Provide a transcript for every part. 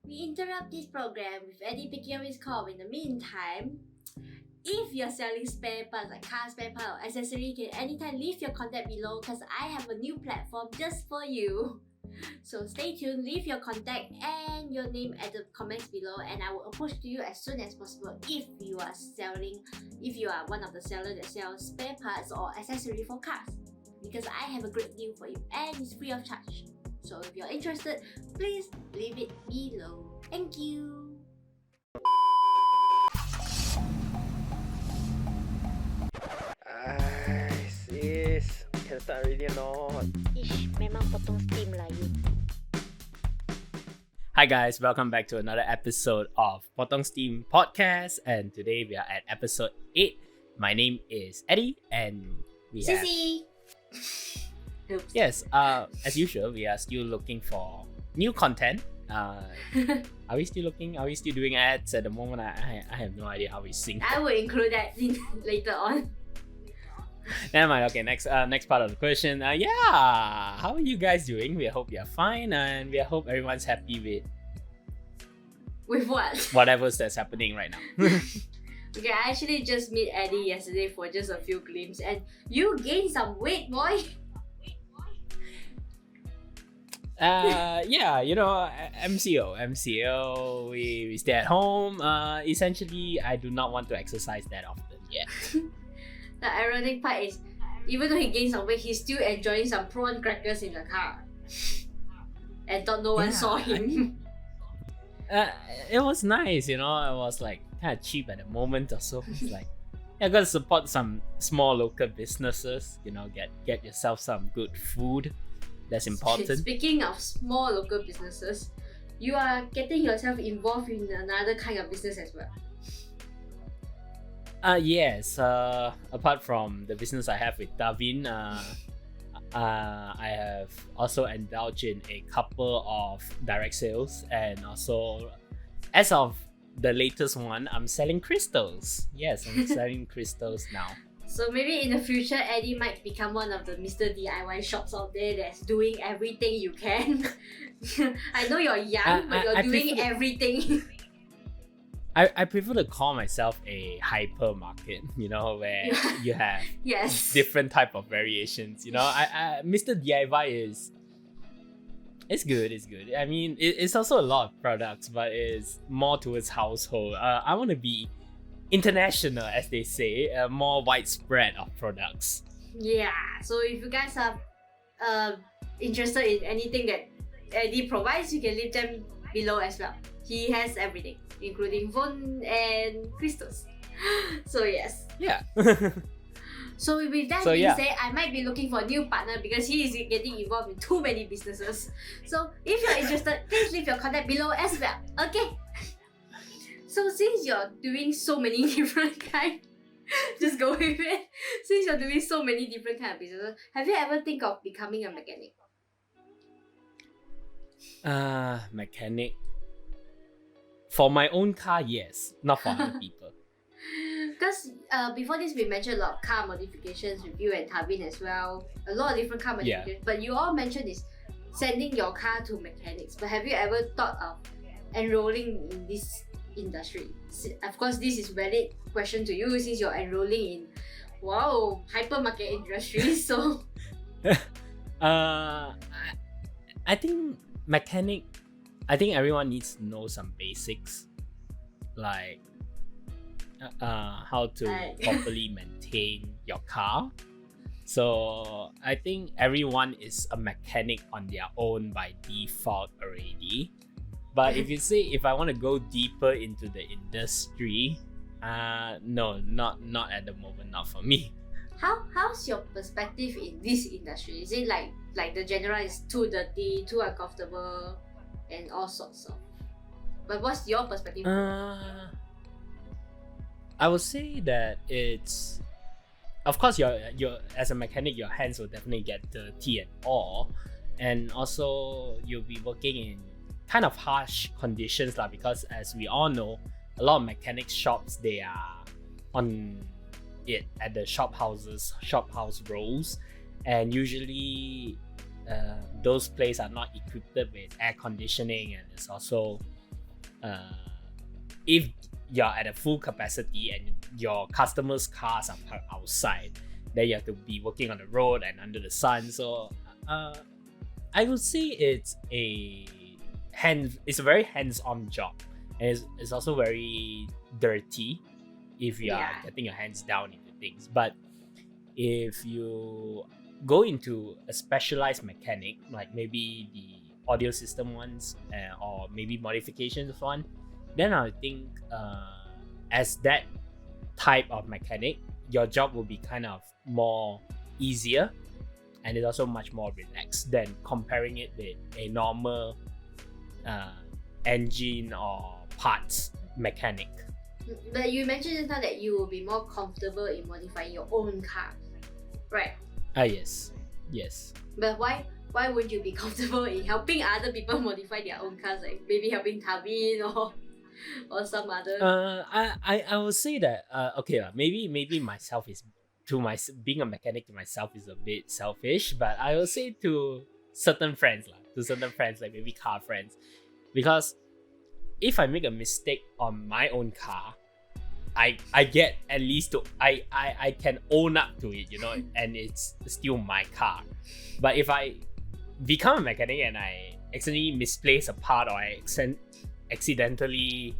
We interrupt this program with Eddie picking up his call. In the meantime, if you're selling spare parts like car spare part or accessory, you can anytime leave your contact below because I have a new platform just for you. So stay tuned, leave your contact and your name at the comments below and I will approach to you as soon as possible if you are one of the sellers that sells spare parts or accessory for cars. Because I have a great deal for you and it's free of charge. So if you're interested, please leave it below. Thank you. Sis, can start already or not? Ish, memang potong steam lah you. Hi guys, welcome back to another episode of Potong Steam Podcast, and today we are at episode 8. My name is Eddie, and we have... Ceci! Oops. Yes, as usual, we are still looking for new content. Are we still looking? Are we still doing ads at the moment? I have no idea how we sync. I will include that later on. Never mind. Okay, next part of the question. How are you guys doing? We hope you're fine, and we hope everyone's happy With what? whatever's that's happening right now. Okay, I actually just met Eddie yesterday for just a few glimpses, and you gained some weight, boy. MCO. We stay at home. Essentially, I do not want to exercise that often yet. The ironic part is, even though he gained some weight, he's still enjoying some prawn crackers in the car. And thought no one saw him. It was nice, It was like kind of cheap at the moment or so. It's like, I gotta support some small local businesses. Get yourself some good food. That's important. Speaking of small local businesses, you are getting yourself involved in another kind of business as well. Yes. Apart from the business I have with Davin, I have also indulged in a couple of direct sales, and also, as of the latest one, I'm selling crystals. Yes, I'm selling crystals now. So maybe in the future, Eddie might become one of the Mr. DIY shops out there that's doing everything you can. I know you're young, but you're doing everything. I prefer to call myself a hypermarket, where you have yes. different type of variations. Mr. DIY it's good. I mean, it's also a lot of products, but it's more towards household. I want to be international, as they say, more widespread of products. Yeah, so if you guys are interested in anything that Eddie provides, you can leave them below as well. He has everything, including phone and crystals. So yes. Yeah. So with that being said, I might be looking for a new partner because he is getting involved in too many businesses. So if you're interested, please leave your contact below as well. Okay. So since you're doing so many different just go with it. Since you're doing so many different kind of businesses, have you ever think of becoming a mechanic? Mechanic. For my own car, yes. Not for other people. Because before this, we mentioned a lot of car modifications with you and Tavin as well. A lot of different car modifications. Yeah. But you all mentioned is sending your car to mechanics. But have you ever thought of enrolling in this industry? Of course, this is valid question to you since you're enrolling in hypermarket industry. So I think mechanic, everyone needs to know some basics, like how to properly maintain your car. So I think everyone is a mechanic on their own by default already. But if you say, if I want to go deeper into the industry, no, not at the moment, not for me. How's your perspective in this industry? Is it like the general is too dirty, too uncomfortable, and all sorts of? But what's your perspective? I would say that it's, of course, you're as a mechanic, your hands will definitely get dirty and all, and also you'll be working in kind of harsh conditions because as we all know, a lot of mechanic shops, they are on it at the shop house rows, and usually those places are not equipped with air conditioning, and it's also if you're at a full capacity and your customers' cars are parked outside, then you have to be working on the road and under the sun. So I would say it's a very hands-on job, and it's also very dirty if you are getting your hands down into things. But if you go into a specialized mechanic, like maybe the audio system ones, or maybe modifications one, then I think as that type of mechanic, your job will be kind of more easier, and it's also much more relaxed than comparing it with a normal engine or parts mechanic. But you mentioned just now that you will be more comfortable in modifying your own car, right? Yes. But why would you be comfortable in helping other people modify their own cars, like maybe helping Tavin or some other? I would say that maybe myself is being a mechanic to myself is a bit selfish, but I will say to certain friends like maybe car friends, because if I make a mistake on my own car, I get at least to I can own up to it, and it's still my car. But if I become a mechanic and I accidentally misplace a part, or I accidentally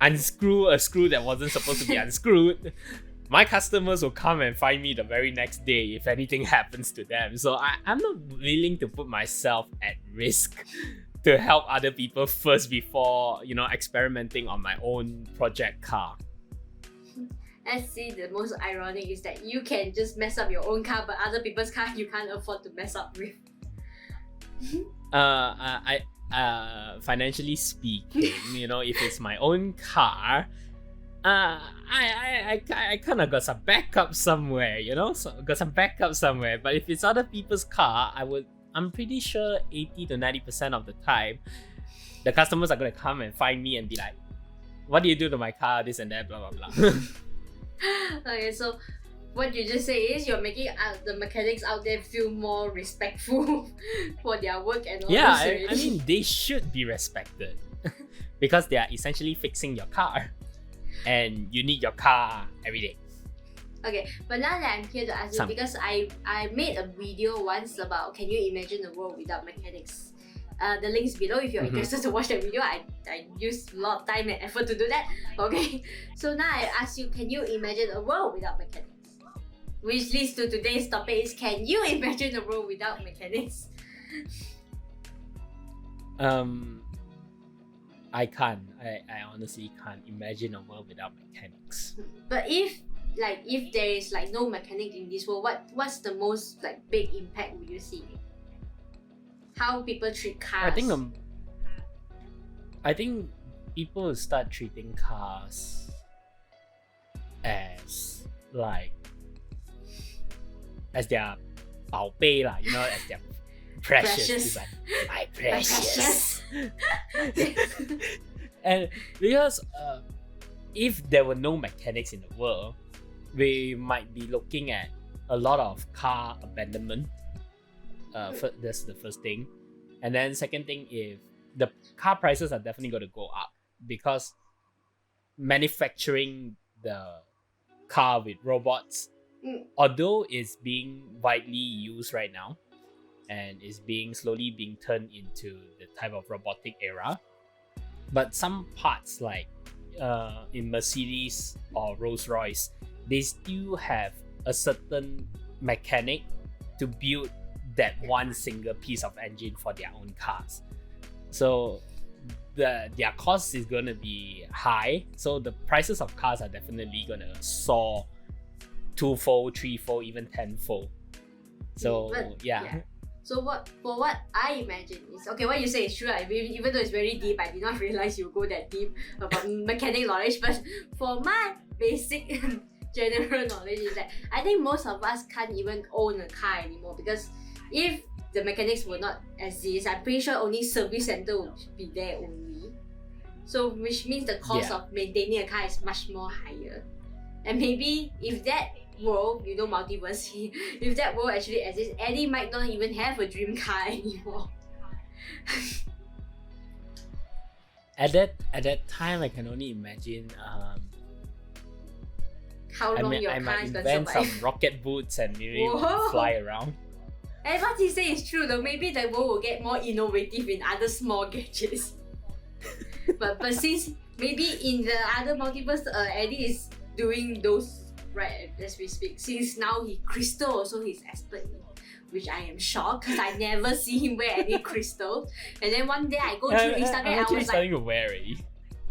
unscrew a screw that wasn't supposed to be unscrewed, my customers will come and find me the very next day if anything happens to them. So I'm not willing to put myself at risk to help other people first before, experimenting on my own project car. I see, the most ironic is that you can just mess up your own car, but other people's car you can't afford to mess up with. Financially speaking, if it's my own car, I kind of got some backup somewhere, But if it's other people's car, I'm pretty sure 80 to 90% of the time, the customers are gonna come and find me and be like, "What do you do to my car? This and that, blah blah blah." Okay, so what you just say is you're making the mechanics out there feel more respectful for their work and all Yeah, this. I mean, they should be respected because they are essentially fixing your car, and you need your car every day. Okay, but now that I'm here to ask you, because I made a video once about can you imagine a world without mechanics. The link's below if you're interested to watch that video. I used a lot of time and effort to do that. Okay, so now I ask you, can you imagine a world without mechanics? Which leads to today's topic is, can you imagine a world without mechanics? I can't. I honestly can't imagine a world without mechanics. But if there is no mechanic in this world, what's the most big impact would you see? How people treat cars? I think people will start treating cars as their 宝贝 lah, as their precious. It's like, my precious. And because if there were no mechanics in the world, we might be looking at a lot of car abandonment. That's the first thing. And then second thing, if the car prices are definitely going to go up, because manufacturing the car with robots, although it's being widely used right now and is slowly being turned into the type of robotic era, but some parts in Mercedes or Rolls-Royce, they still have a certain mechanic to build that one single piece of engine for their own cars. So their cost is going to be high. So the prices of cars are definitely going to soar 2-fold, 3-fold, even 10-fold. So yeah. So what I imagine is, okay, what you say is true. Even though it's very deep, I did not realize you go that deep about mechanic knowledge. But for my basic general knowledge is that I think most of us can't even own a car anymore, because if the mechanics will not exist, I'm pretty sure only service center will be there only. So which means the cost of maintaining a car is much more higher. And maybe if that world, multiverse, if that world actually exists, Eddie might not even have a dream car anymore. At that time, I can only imagine. How long your I car might is gonna invent survive. some rocket boots and maybe Whoa. fly around. And what he say is true though. Maybe the world will get more innovative in other small gadgets. but since maybe in the other multiverse, Eddie is doing those right as we speak. Since now crystal also he's expert in, which I am shocked because I never see him wear any crystal. And then one day I go through Instagram, I'm I actually was like, starting to wear it.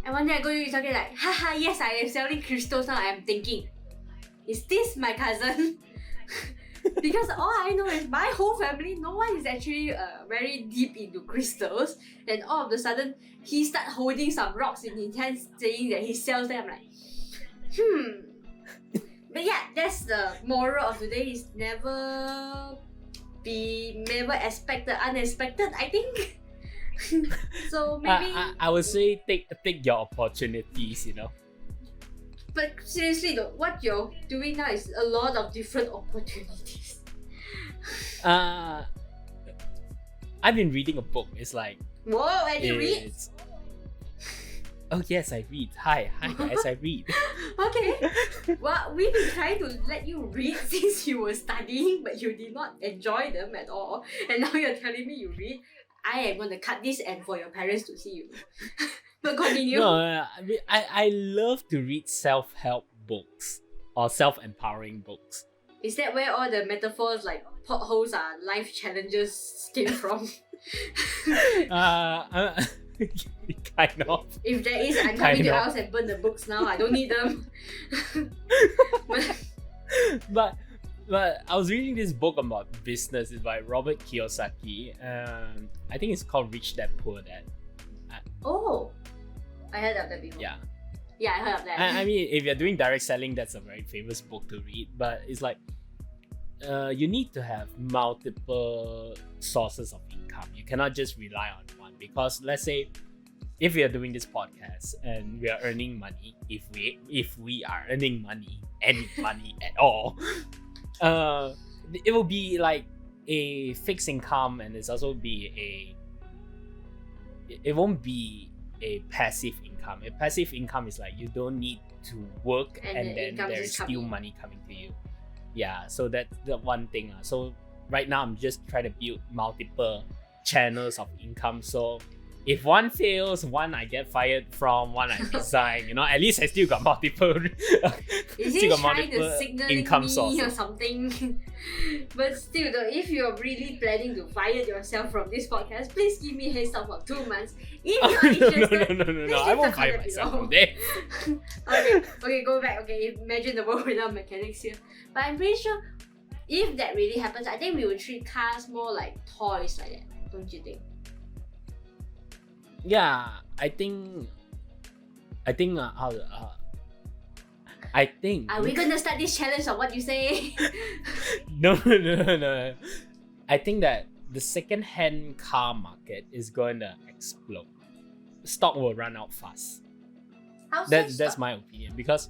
and one day I go to Instagram like, haha, yes, I am selling crystals now. I am thinking, is this my cousin? Because all I know is my whole family, no one is actually very deep into crystals. And all of a sudden, he start holding some rocks in his hands, saying that he sells them. I'm like, But yeah, that's the moral of today. Is never expected unexpected, I think. So maybe. I would say take your opportunities, you know. But seriously though, what you're doing now is a lot of different opportunities. I've been reading a book. It's like, Whoa, and you read? Oh yes, I read. Hi guys, I read. Okay. Well, we've been trying to let you read since you were studying, but you did not enjoy them at all. And now you're telling me you read. I am going to cut this and for your parents to see you. But continue. No, I love to read self-help books or self-empowering books. Is that where all the metaphors like potholes are life challenges came from? Kind of. If there is, I'm coming to your house and burn the books now. I don't need them. But I was reading this book about business. It's by Robert Kiyosaki. I think it's called Rich Dad Poor Dad. Oh, I heard of that before. Yeah. Yeah, I heard of that. I mean, if you're doing direct selling, that's a very famous book to read. But it's like, you need to have multiple sources of income. You cannot just rely on one, because let's say if we are doing this podcast and we are earning money, if we are earning money, any money at all, it will be like a fixed income, and it's also it won't be a passive income. A passive income is like you don't need to work and then there is still money coming to you. Yeah, so that's the one thing. So right now I'm just trying to build multiple channels of income. So if one fails, one I get fired from, one I resign, at least I still got multiple Is he trying to signal income me sources or something? But still though, if you're really planning to fire yourself from this podcast, please give me a heads up for 2 months. If you're interested, no, I won't fire myself from there. Okay, go back. Okay, imagine the world without mechanics here. But I'm pretty sure if that really happens, I think we would treat cars more like toys like that, don't you think? Yeah, I think. I think. Are we gonna start this challenge or what you say? No. I think that the second-hand car market is going to explode. Stock will run out fast. That's my opinion, because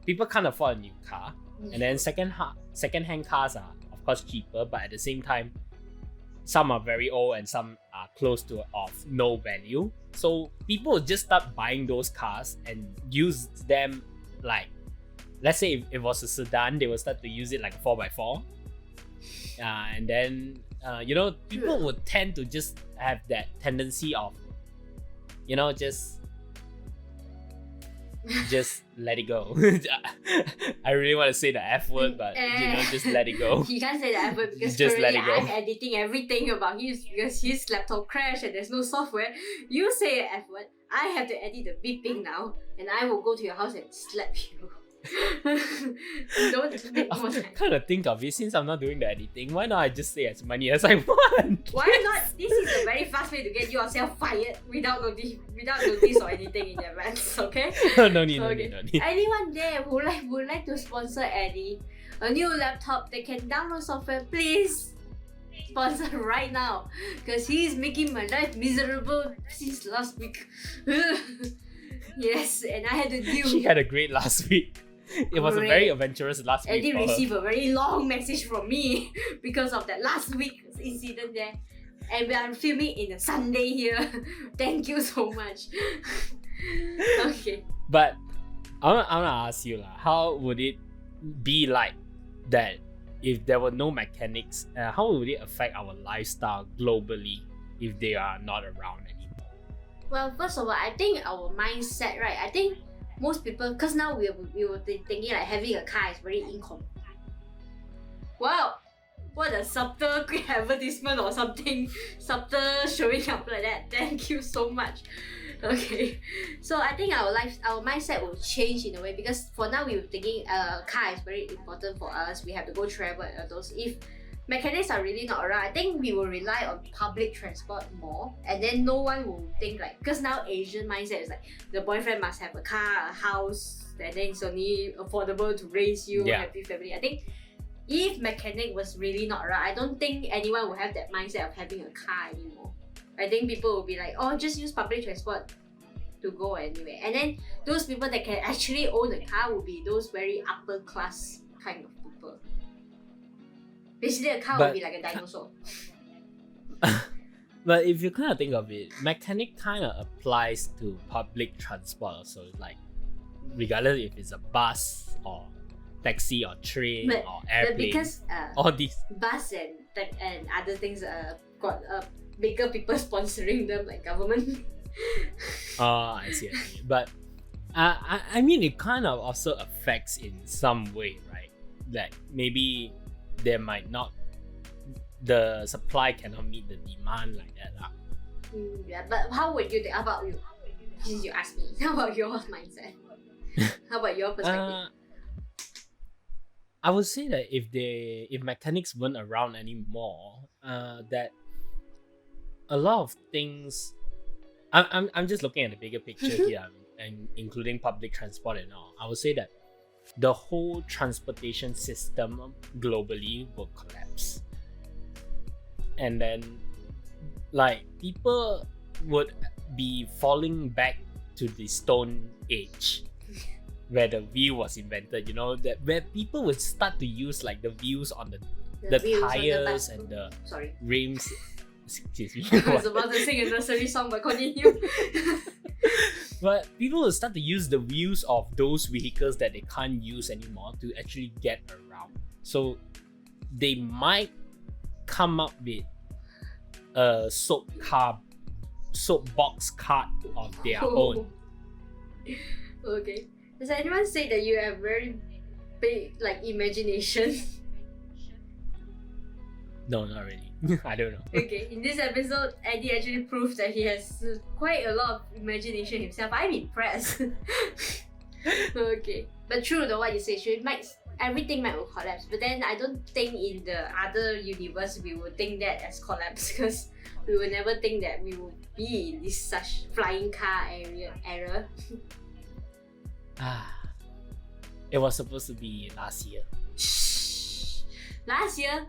people can't afford a new car, and then second-hand cars are of course cheaper, but at the same time, some are very old and some are close to of no value. So people will just start buying those cars and use them like, let's say if it was a sedan, they will start to use it like a 4x4. And then, people would tend to just have that tendency of, just let it go. I really want to say the F word, but just let it go. He can't say the F word because just currently let it go. I'm editing everything about because his laptop crashed and there's no software. You say the F word, I have to edit the beeping now, and I will go to your house and slap you. Don't make more time. Kind of think of it, since I'm not doing the editing, why not I just say as many as I want? Why not? This is a very fast way to get yourself fired without notice or anything in advance, okay? No need. Anyone there who would like to sponsor Eddie a new laptop that can download software, please sponsor right now, because he's making my life miserable since last week. Yes, and I had to deal. She had a great last week. It was a very adventurous last week. Eddie received a very long message from me because of that last week incident there. And we are filming in a Sunday here. Thank you so much. Okay. But I want to ask you, how would it be like that if there were no mechanics? How would it affect our lifestyle globally if they are not around anymore? Well, first of all, I think our mindset, right? I think most people, because now we were thinking like having a car is very inconvenient. Wow, what a subtle advertisement or something, subtle showing up like that. Thank you so much. Okay, so I think our mindset will change in a way, because for now we were thinking a car is very important for us. We have to go travel and all those. If mechanics are really not around, I think we will rely on public transport more, and then no one will think like, because now Asian mindset is like the boyfriend must have a car, a house, and then it's only affordable to raise you, happy family. I think if mechanic was really not around, I don't think anyone will have that mindset of having a car anymore. I think people will be like, oh, just use public transport to go anywhere. And then those people that can actually own a car will be those very upper class kind of people. Basically, a car will be like a dinosaur. But if you kind of think of it, mechanic kind of applies to public transport also. Like, regardless if it's a bus or taxi or train or airplane, because all these bus and other things got bigger people sponsoring them, like government. I see. But I mean, it kind of also affects in some way, right? Like maybe there might not, the supply cannot meet the demand like that. Yeah, but how would you think about you? Since you asked me, how about your mindset? How about your perspective? I would say that if mechanics weren't around anymore, that a lot of things. I'm just looking at the bigger picture here, and including public transport and all. I would say that the whole transportation system globally will collapse, and then like people would be falling back to the Stone Age, where the wheel was invented, that where people would start to use like the wheels on the tires and the rims. Excuse me. I was about to sing a nursery song, but continue. But people will start to use the wheels of those vehicles that they can't use anymore to actually get around. So they might come up with a soapbox cart of their own. Okay. Does anyone say that you have very big imagination? No, not really. I don't know. Okay, in this episode, Eddie actually proves that he has quite a lot of imagination himself. I'm impressed. Okay, but true though what you say, everything might collapse. But then I don't think in the other universe we will think that as collapse, because we will never think that we will be in this such flying car era. It was supposed to be last year. Last year?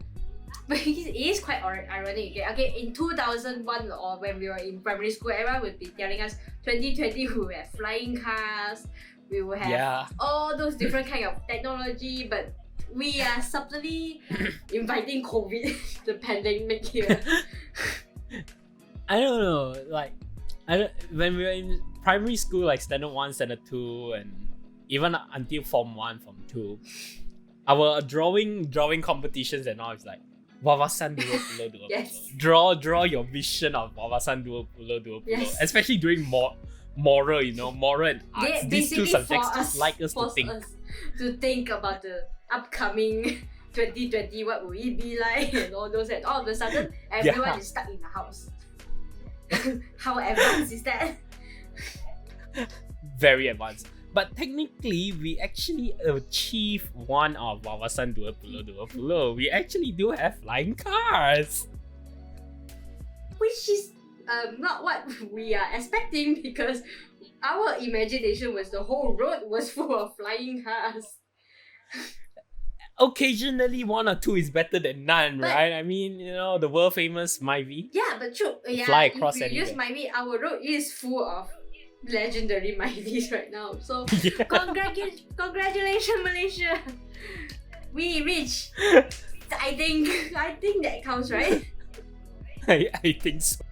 But it is quite ironic. Okay, in 2001 or when we were in primary school, everyone would be telling us 2020 we will have flying cars, we will have all those different kind of technology, but we are subtly inviting COVID, the pandemic here. I don't know, when we were in primary school, like standard 1, standard 2, and even until form 1, form 2, our drawing competitions and all is like wawasan dua pulau. Yes. Draw your vision of wawasan dua pulau. Yes. Especially during moral and arts. These two subjects just like us to think. Us to think about the upcoming 2020, what will it be like, and all those, and all of a sudden everyone is stuck in the house. How advanced is that? Very advanced. But technically, we actually achieved one of wawasan dua pulau. We actually do have flying cars. Which is not what we are expecting, because our imagination was the whole road was full of flying cars. Occasionally, one or two is better than none, right? I mean, the world famous Myvi. Yeah, but true. Yeah, fly across if we anywhere. use Myvi, our road is full of legendary Myvis right now. So, congratulations, Malaysia. We reached. I think that counts, right? I think so.